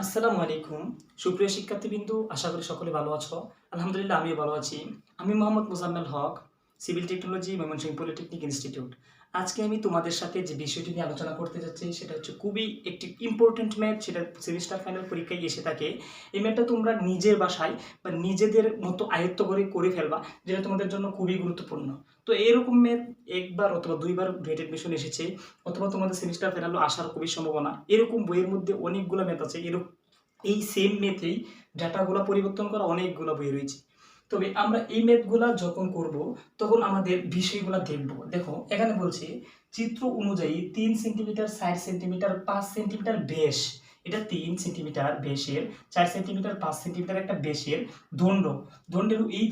আসসালামু আলাইকুম। সুপ্রিয় শিক্ষার্থীবৃন্দ, আশা করি সকলে ভালো আছো। আলহামদুলিল্লাহ আমিও ভালো আছি। আমি Mohammad Mozammel Haque, civil technology, Mymensingh polytechnic institute. আজকে আমি তোমাদের সাথে যে বিষয়টি নিয়ে আলোচনা করতে যাচ্ছি সেটা হচ্ছে খুবই একটি ইম্পর্ট্যান্ট ম্যাথ, সেটা সেমিস্টার ফাইনাল পরীক্ষায় এসে থাকে। এই ম্যাথটা তোমরা নিজের বাসায় বা নিজেদের মতো আয়ত্ত করে ফেলবা, যেটা তোমাদের জন্য খুবই গুরুত্বপূর্ণ। তো এরকম ম্যাথ একবার অথবা দুইবার ডেট এডমিশন এসেছে, অথবা তোমাদের সেমিস্টার ফাইনালও আসার খুবই সম্ভাবনা। এরকম বইয়ের মধ্যে অনেকগুলো ম্যাথ আছে, এরকম এই সেম ম্যাথেই ডাটাগুলো পরিবর্তন করা অনেকগুলো বই রয়েছে। তবে আমরা এই ম্যাথগুলা যখন করব তখন আমাদের বিষয়গুলো দেখব। দেখো এখানে বলছে চিত্র অনুযায়ী 3 সেন্টিমিটার, 60 সেন্টিমিটার, 5 সেন্টিমিটার বেশ, এটা 3 সেন্টিমিটার বেশের, 4 সেন্টিমিটার, 5 সেন্টিমিটার একটা বেশের দণ্ড। দণ্ডের এই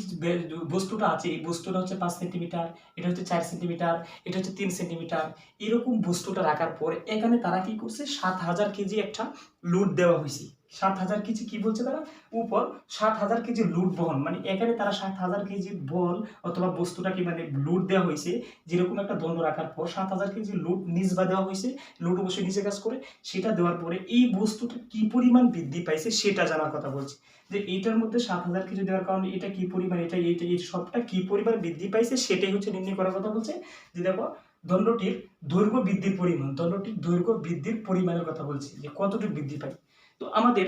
বস্তুটা আছে, এই বস্তুটা হচ্ছে 5 সেন্টিমিটার, এটা হচ্ছে 4 সেন্টিমিটার, এটা হচ্ছে 3 সেন্টিমিটার। এরকম বস্তুটা রাখার পর এখানে তারা কি করছে, 7,000 কেজি একটা লোড দেওয়া হয়েছে। 7,000 কেজি কি বলছে তারা, উপর 7,000 কেজি লোড বহন, মানে এখানে তারা 7,000 কেজি বল অথবা বস্তুটাকে মানে লোড দেওয়া হয়েছে। যেরকম একটা দণ্ড রাখার পর 7,000 কেজি লোড নিচ বা দেওয়া হয়েছে, লোড অবশ্যই নিচে কাজ করে। সেটা দেওয়ার পরে এই বস্তুটা কি পরিমাণ বৃদ্ধি পাইছে সেটা জানার কথা বলছে। যে এইটার মধ্যে 7,000 কেজি দেওয়ার কারণে এটা কি পরিমাণ, এইটা এই সবটা কি পরিমাণ বৃদ্ধি পাইছে সেটাই হচ্ছে নির্ণয় করার কথা বলছে। যে দেখো দণ্ডটির দৈর্ঘ্য বৃদ্ধির পরিমাণ, দণ্ডটির দৈর্ঘ্য বৃদ্ধির পরিমাণের কথা বলছে, যে কতটুকু বৃদ্ধি পায়। তো আমাদের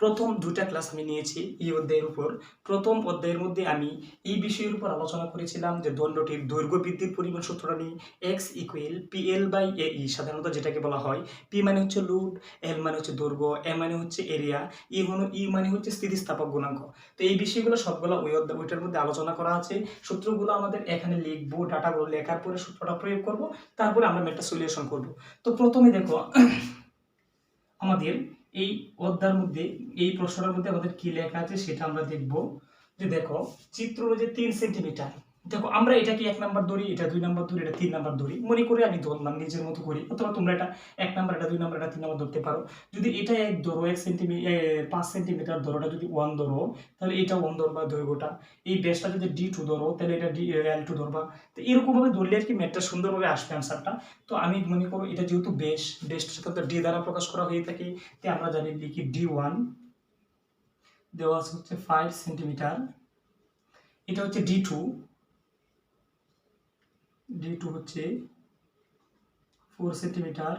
প্রথম দুটা ক্লাস আমি নিয়েছি এই অধ্যায়ের উপর। প্রথম অধ্যায়ের মধ্যে আমি এই বিষয়ের উপর আলোচনা করেছিলাম যে দণ্ডটির দৈর্ঘ্য বৃদ্ধির পরিমাণ সূত্রটা নিয়ে, এক্স ইকুয়াল পিএল বাই এই, সাধারণত যেটাকে বলা হয় পি মানে হচ্ছে লোড, এল মানে হচ্ছে দৈর্ঘ্য, এ মানে হচ্ছে এরিয়া, ই মানে হচ্ছে স্থিতিস্থাপক গুণাঙ্ক। তো এই বিষয়গুলো সবগুলো ওইটার মধ্যে আলোচনা করা আছে। সূত্রগুলো আমাদের এখানে লিখবো, ডাটাগুলো লেখার পরে সূত্রটা প্রয়োগ করব, তারপরে আমরা ম্যাথটা সলিউশন করব। তো প্রথমে দেখো আমাদের এই অধ্যায়ের মধ্যে, এই প্রশ্নটার মধ্যে আমাদের কি লেখা আছে সেটা আমরা দেখব। যে দেখো চিত্র যে 3 সেন্টিমিটার, দেখো আমরা এটা কি 1 নাম্বার ধরি, এটা 2 নাম্বার ধরি, এটা 3 নাম্বার ধরি, মনে করে আমি ধরলাম নিজের মতো করি, অথবা তোমরা এটা 1 নাম্বার, এটা 2 নাম্বার, এটা 3 নাম্বার ধরতে পারো। যদি এটা এক ধরো, 1 সেন্টিমিটার 5 সেন্টিমিটার ধরো, এটা যদি 1 ধরো তাহলে এটা 1 ধরবা দৈর্ঘ্যটা। এই বেসটা যদি D2 ধরো তাহলে এটা L2 ধরবা। তো এরকম ভাবে ধরলে আর কি ম্যাথটা সুন্দরভাবে আসবে আনসারটা। তো আমি মনে করো এটা যেহেতু বেসটা সাধারণত ডি দ্বারা প্রকাশ করা হয়ে থাকে, তাই আমরা জানি লিখি D1 দেওয়া আছে হচ্ছে 5 সেন্টিমিটার, এটা হচ্ছে D2 হচ্ছে 4 সেন্টিমিটার,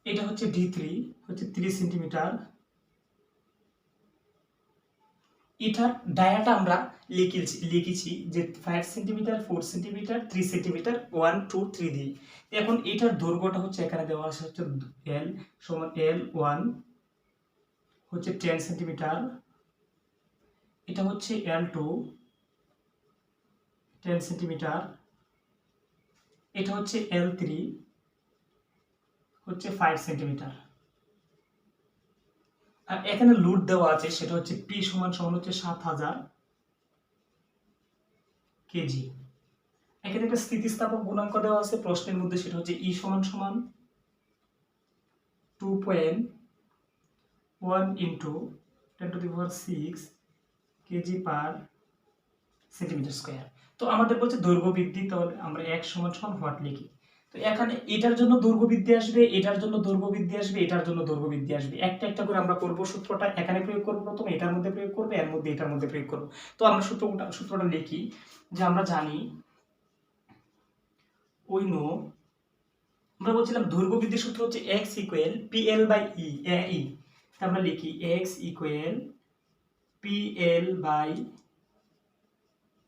এটা হচ্ছে D3 হচ্ছে 3 সেন্টিমিটার। এটার ডায়াটা আমরা লিখেছি যে 5 সেন্টিমিটার, 4 সেন্টিমিটার, 3 সেন্টিমিটার, 1 2 3 দিয়ে। এখন এটার দৈর্ঘ্যটা হচ্ছে এখানে দেওয়া আছে হচ্ছে L সমান L1 হচ্ছে 10 সেন্টিমিটার, এটা হচ্ছে L2 10 সেন্টিমিটার, এটা হচ্ছে L3 হচ্ছে 5 সেন্টিমিটার। আর এখানে লোড দেওয়া আছে সেটা হচ্ছে P সমান সমান হচ্ছে 7,000 কেজি। এখানে একটা স্থিতিস্থাপক গুণাঙ্ক দেওয়া আছে প্রশ্নের মধ্যে, সেটা হচ্ছে E সমান সমান 2.1 ইন্টু 10⁶ কেজি পার সেন্টিমিটার স্কোয়ার। তো আমাদের বলছে দৈর্ঘ্য বৃদ্ধি, তাহলে আমরা এক সমান সমান হোয়াট লিখি। তো এখানে এটার জন্য দৈর্ঘ্য বৃদ্ধি আসবে, এটার জন্য দৈর্ঘ্য বৃদ্ধি আসবে, এটার জন্য দৈর্ঘ্য বৃদ্ধি আসবে। একটা একটা করে আমরা করব, সূত্রটা এখানে প্রয়োগ করব, প্রথমে এটার মধ্যে প্রয়োগ করব, এর মধ্যে এটার মধ্যে প্রয়োগ করব। তো আমরা সূত্রটা লিখি। যে আমরা জানি আমরা বলছিলাম দৈর্ঘ্য বৃদ্ধির সূত্র হচ্ছে x ইকুয়াল পিএল বাই ই। আমরা লিখি x ইকুয়াল পিএল বাই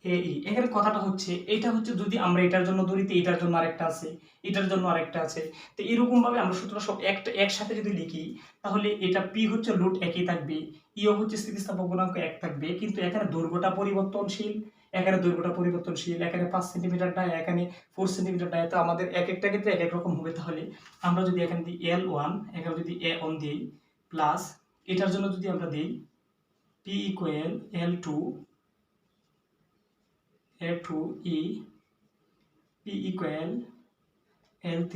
এই। এখানে কথাটা হচ্ছে এটা হচ্ছে যদি আমরা এটার জন্য ধরি তো এটার জন্য আরেকটা আছে, এটার জন্য আরেকটা আছে। তো এরকম ভাবে আমরা সূত্র সব একসাথে যদি লিখি তাহলে এটা পি হচ্ছে লোড একই থাকবে, ইও হচ্ছে স্থিতিস্থাপক গুণাঙ্ক এক থাকবে, কিন্তু এখানে দৈর্ঘ্যটা পরিবর্তনশীল, এখানে দৈর্ঘ্যটা পরিবর্তনশীল, এখানে 5 সেন্টিমিটার ডায়, এখানে 4 সেন্টিমিটার ডায়। তো আমাদের এক একটা ক্ষেত্রে এক এক রকম হবে। তাহলে আমরা যদি এখানে দিই L1, এখানে যদি A1 দিই, প্লাস এটার জন্য যদি আমরা দিই P equal L2 A2E, P equal L3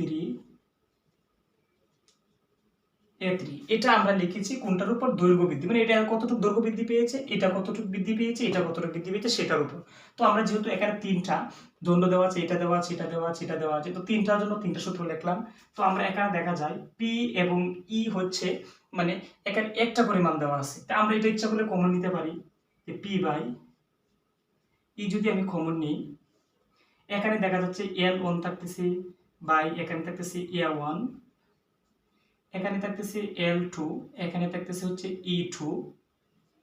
A3 এটা আমরা লিখেছি কোনটার উপর দৈর্ঘ্য বৃদ্ধি, মানে এটা কতটুকু দৈর্ঘ্য বৃদ্ধি পেয়েছে, এটা কতটুকু বৃদ্ধি পেয়েছে, এটা কতটুকু বৃদ্ধি পেয়েছে সেটার উপর। তো আমরা যেহেতু এখানে তিনটা দণ্ড দেওয়া আছে, এটা দেওয়া আছে, এটা দেওয়া আছে, এটা দেওয়া আছে, তো তিনটার জন্য তিনটা সূত্র লিখলাম। তো আমরা এখানে দেখা যায় পি এবং ই হচ্ছে মানে এখানে একটা পরিমাণ দেওয়া আছে, তা আমরা এটা ইচ্ছা করলে কমন নিতে পারি যে পি বাই ই যদি আমি কমন নিই, এখানে দেখা যাচ্ছে L1 থাকতেছে বাই এখানে থাকতেছে A1, এখানে থাকতেছে L2, এখানে থাকতেছে হচ্ছে E2।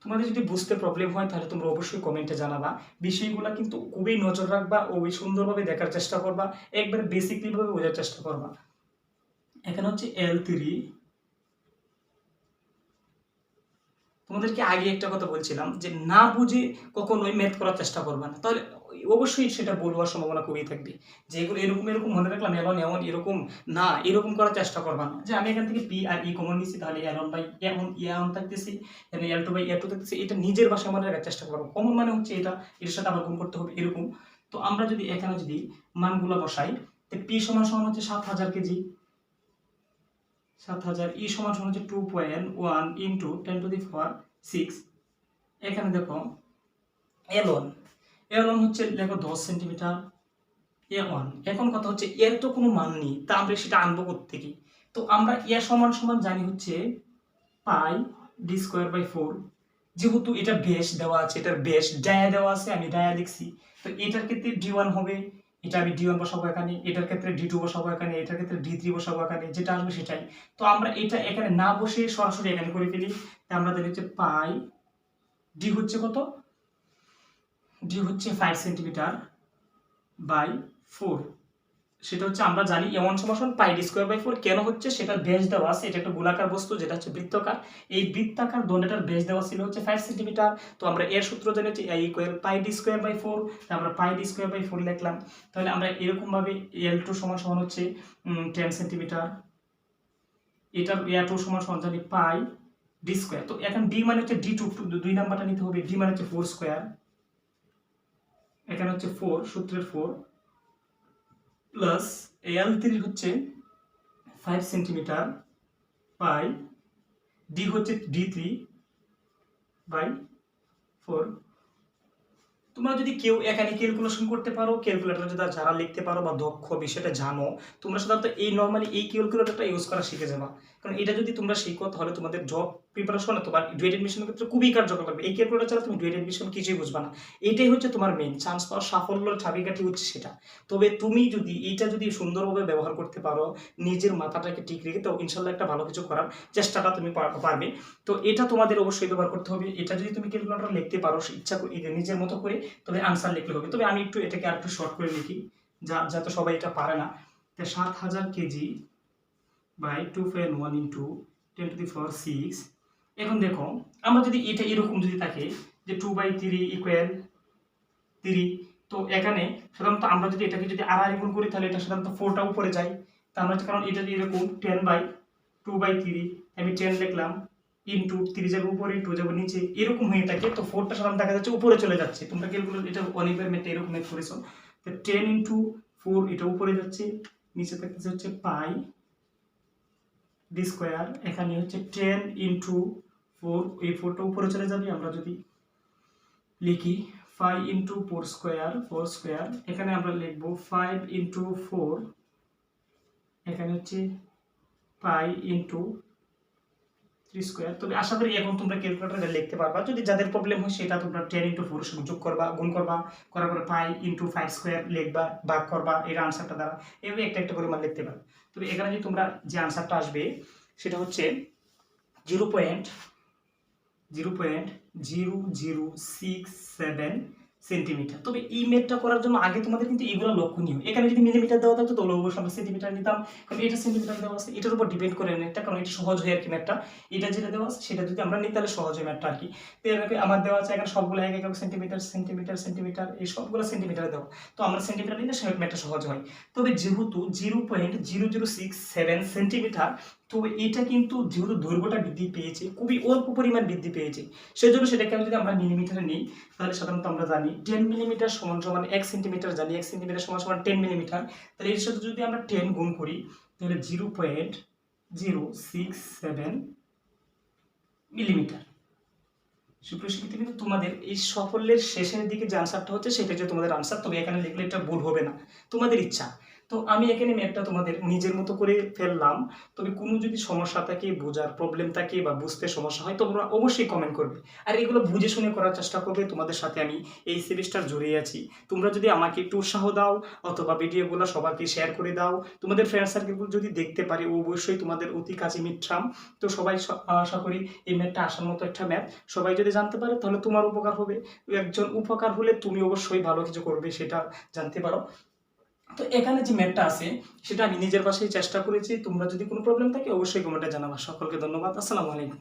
তোমাদের যদি বুঝতে প্রবলেম হয় তাহলে তোমরা অবশ্যই কমেন্টে জানাবা। বিষয়গুলো কিন্তু খুবই নজর রাখবা ও সুন্দরভাবে দেখার চেষ্টা করবা, একবার বেসিকলি ভাবে বোঝার চেষ্টা করবা। এখানে হচ্ছে L3। তোমাদেরকে আগে একটা কথা বলছিলাম যে না বুঝে কখনোই ম্যাথ করার চেষ্টা করবে না, তাহলে অবশ্যই সেটা ভুল হওয়ার সম্ভাবনা খুবই থাকবে। যে এগুলো এরকম এরকম মনে রাখলাম এমন এমন এরকম না, এরকম করার চেষ্টা করবা না যে আমি এখান থেকে পি আর ই কমন নিচ্ছি তাহলে এল ওয়ান বাই এমন এমন থাকতেছি, L2 বাই L2 থাকতেছি, এটা নিজের ভাষায় মনে রাখার চেষ্টা করবো। কমন মানে হচ্ছে এটা এর সাথে আবার গুণ করতে হবে এরকম। তো আমরা যদি এখানে যদি মানগুলো বসাই, তো পি সমান সমান হচ্ছে 7000 কেজি, 7000, ই সমান সমান হচ্ছে 2.1 ইন্টু 10⁶। এখানে দেখো L1, L1 হচ্ছে দেখো 10 সেন্টিমিটার A1। এখন কথা হচ্ছে এর তো কোনো মান নেই, তা আমরা সেটা আনবো কোত্থেকে? তো আমরা এ সমান সমান জানি হচ্ছে পাই d²/4। যেহেতু এটা বেশ দেওয়া আছে, এটার বেশ ডায়া দেওয়া আছে, আমি ডায়া লিখছি। তো এটার ক্ষেত্রে d1 হবে, এটা আমি d1 বসাবো এখানে, এটার ক্ষেত্রে d2 বসাবো এখানে, এটার ক্ষেত্রে d3 বসাবো এখানে, যেটা আসবে সেটাই। তো আমরা এটা এখানে না বসে সরাসরি এখানে করে ফেলি। তাই আমরা জানি হচ্ছে পাই ডি হচ্ছে কত, ডি হচ্ছে 5 সেন্টিমিটার বাই 4। সেটা হচ্ছে আমরা জানি এমন সমান পাই d²/4। কেন হচ্ছে সেটা ব্যাস দেওয়া আছে, এটা একটা গোলাকার বস্তু যেটা হচ্ছে বৃত্তাকার। এই বৃত্তাকার দণ্ডটার ব্যাস দেওয়া ছিল হচ্ছে 5 সেন্টিমিটার। তো আমরা এর সূত্র জানি হচ্ছে a ইকুয়াল পাই d²/4। আমরা পাই d²/4 লিখলাম। তাহলে আমরা এরকম ভাবে L2 সমান সমান হচ্ছে 10 সেন্টিমিটার, এটা A2 সমান সমান জানি পাই d²। তো এখন d মানে হচ্ছে d2, দুই নাম্বারটা নিতে হবে, d মানে হচ্ছে 4², এখানে হচ্ছে 4 সূত্রের 4 প্লাস L3 হচ্ছে 5 সেন্টিমিটার বাই ডি হচ্ছে d3/4। তোমরা যদি কেউ এখানে ক্যালকুলেশন করতে পারো, ক্যালকুলেটর যদি যারা লিখতে পারো বা দক্ষ বিষয়টা জানো, তোমরা সাধারণত এই নর্মালি এই ক্যালকুলেটরটা ইউজ করা শিখে যাবা। কারণ এটা যদি তোমরা শিখো তাহলে তোমাদের জব প্রিপারেশন অথবা ডুয়েট এডমিশনের ক্ষেত্রে খুবই কার্যকর লাগবে। এই ক্যালকুলেটর ছাড়া তুমি ডুয়েট এডমিশন কিছুই বুঝবা না। এটাই হচ্ছে তোমার মেইন চান্স পাওয়ার সাফল্যের চাবিকাঠি হচ্ছে সেটা। তবে তুমি যদি এইটা যদি সুন্দরভাবে ব্যবহার করতে পারো, নিজের মাথাটাকে ঠিক রেখে, তো ইনশাল্লাহ একটা ভালো কিছু করার চেষ্টাটা তুমি পারবে। তো এটা তোমাদের অবশ্যই ব্যবহার করতে হবে। এটা যদি তুমি ক্যালকুলেটর লিখতে পারো ইচ্ছা নিজের মতো করে, তবে আনসার লিখলে হবে। তবে আমি একটু এটাকে আরেকটু শর্ট করে লিখি, যাতে সবাই এটা পারে না। 7000 কেজি বাই 2.1 ইন্টু 10⁶। এখন দেখো আমরা যদি এটা এরকম যদি থাকে যে 2/3 ইকুয়াল 3, তো এখানে সাধারণত আমরা যদি এটাকে যদি আড়াই গুণ করি তাহলে এটা সাধারণত 4টা উপরে যায়। তা আমরা কারণ এটা এরকম 10/2/3 আমি 10 লিখলাম ইন্টু 3 যাবে উপরে 2 যাবে নিচে, এরকম হয়ে থাকে। তো 4টা সাধারণত দেখা যাচ্ছে উপরে চলে যাচ্ছে। তোমরা ক্যালকুলেট এটা অনেকবার মেটে এরকম মেট করেছো। তো 10 ইন্টু 4 এটা উপরে যাচ্ছে, নিচে থাকতেছে হচ্ছে পাই d²। এখানে হচ্ছে 10 ইন্টু 4, এই 4টা উপরে চলে যাবে। আমরা যদি লিখি 5 ইন্টু 4², এখানে আমরা লিখবো 5 ইন্টু 4, এখানে হচ্ছে পাই ইন্টু 3²। তবে আশা করি এখন তোমরা ক্যালকুলেটরে লিখতে পারবা। যদি যাদের প্রবলেম হয় সেটা তোমরা 10 ইন্টু 4 যোগ করবা, গুণ করবা, করার পরে পাই ইন্টু 5² লিখবা, ভাগ করবা, এর আনসারটা দ্বারা এভাবে একটা একটা করে মান লিখতে পারো। তবে এখানে যদি তোমরা যে আনসারটা আসবে সেটা হচ্ছে 0.0067 সেন্টিমিটার। তবে এই ম্যাথটা করার জন্য আগে তোমাদের কিন্তু এইগুলো লক্ষণীয়। এখানে যদি মিলিমিটার দেওয়া থাকতো তাহলে অবশ্যই আমরা সেন্টিমিটার নিতাম, কারণ এটা সেন্টিমিটার দেওয়া আছে, এটার উপর ডিপেন্ড করে ম্যাথটা, কারণ এটা সহজ হয় আর কি ম্যাথটা। এটা যেটা দেওয়া আছে সেটা যদি আমরা নিই তাহলে সহজ হয় ম্যাথটা আর কি। তো এভাবে আমার দেওয়া আছে এখানে সবগুলো এক এক সেন্টিমিটার সেন্টিমিটার সেন্টিমিটার, এই সবগুলো সেন্টিমিটারে দেওয়া। তো আমরা সেন্টিমিটার নিলে ম্যাথটা সহজ হয়। তবে যেহেতু 0.0067 সেন্টিমিটার, তো এটা কিন্তু যেহেতু দৈর্ঘ্যটা বৃদ্ধি পেয়েছে, খুবই অল্প পরিমাণ বৃদ্ধি পেয়েছে, সেজন্য সেটাকে যদি আমরা মিলিমিটারে নিই তাহলে সাধারণত আমরা জানি 10 মিলিমিটার সমান সমান 1 সেন্টিমিটার, জানি 1 সেন্টিমিটার সমান সমান 10 মিলিমিটার। তাহলে এর সাথে যদি আমরা 10 গুণ করি তাহলে 0.067 মিলিমিটার। সুপ্রিয় শিক্ষার্থী কিন্তু তোমাদের এই সাফল্যের শেষের দিকে যে আনসারটা হচ্ছে সেটা যে তোমাদের আনসার, তবে এখানে লিখলে এটা ভুল হবে না, তোমাদের ইচ্ছা। তো আমি এখানে ম্যাপটা তোমাদের নিজের মতো করে ফেললাম। তবে কোনো যদি সমস্যা থাকে, বোঝার প্রবলেম থাকে বা বুঝতে সমস্যা হয়, তোমরা অবশ্যই কমেন্ট করবে। আর এগুলো বুঝে শুনে করার চেষ্টা করবে। তোমাদের সাথে আমি এই সেমিস্টার জুড়ে আছি। তোমরা যদি আমাকে একটু উৎসাহ দাও অথবা ভিডিওগুলো সবাইকে শেয়ার করে দাও, তোমাদের ফ্রেন্ড সার্কেলগুলো যদি দেখতে পারে, অবশ্যই তোমাদের অতি কাছে মিট্রাম। তো সবাই আশা করি এই ম্যাপটা আসার মতো একটা ম্যাপ সবাই যদি জানতে পারে তাহলে তোমার উপকার হবে। একজন উপকার হলে তুমি অবশ্যই ভালো কিছু করবে, সেটা জানতে পারো। তো এখানে যে ম্যাপটা আছে সেটা আমি নিজের পাশেই চেষ্টা করেছি। তোমরা যদি কোনো প্রবলেম থাকে অবশ্যই কমেন্টে জানাবা। সকলকে ধন্যবাদ। আসসালামু আলাইকুম।